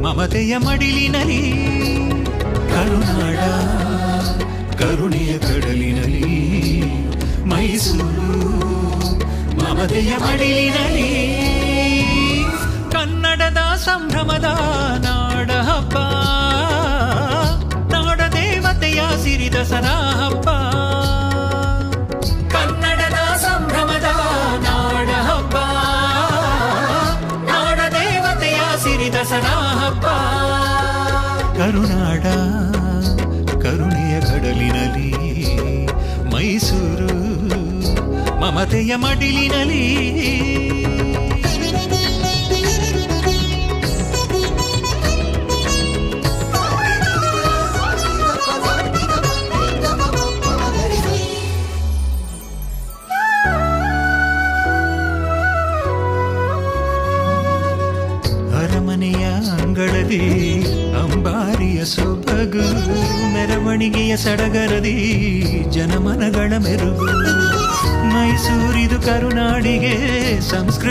ಮಮತೆಯ ಮಡಿಲಿನಲಿ ಕರುನಾಡ ಕರುಣೆಯ ಕಡಲಿನಲಿ ಮೈಸೂರು ಮಮತೆಯ ಮಡಿಲಿನಲಿ ಕನ್ನಡದ ಸಂಭ್ರಮದ ನಾಡ ಹಬ್ಬ ನಾಡ ದೇವತೆಯ ಸಿರಿ ದಸರಾ ಹಬ್ಬ ಕನ್ನಡದ ಸಂಭ್ರಮದ ನಾಡ ಹಬ್ಬ ನಾಡ ದೇವತೆಯ ಸಿರಿ ದಸರಾ ಹಬ್ಬ ಕರುನಾಡ ಕರುಣೆಯ ಕಡಲಿನಲಿ ಮೈಸೂರು ಮಮತೆಯ ಮಡಿಲಿನಲಿ ಅರಮನೆಯ ಅಂಗಳದಿ ಅಂಬಾರಿಯ ಸೊಬಗು ಮೆರವಣಿಗೆಯ ಸಡಗರದಿ ಜನಮನಗಳ ಮೆರುಗು ಮೈಸೂರಿದು ಕರುನಾಡಿಗೆ ಸಂಸ್ಕೃತಿ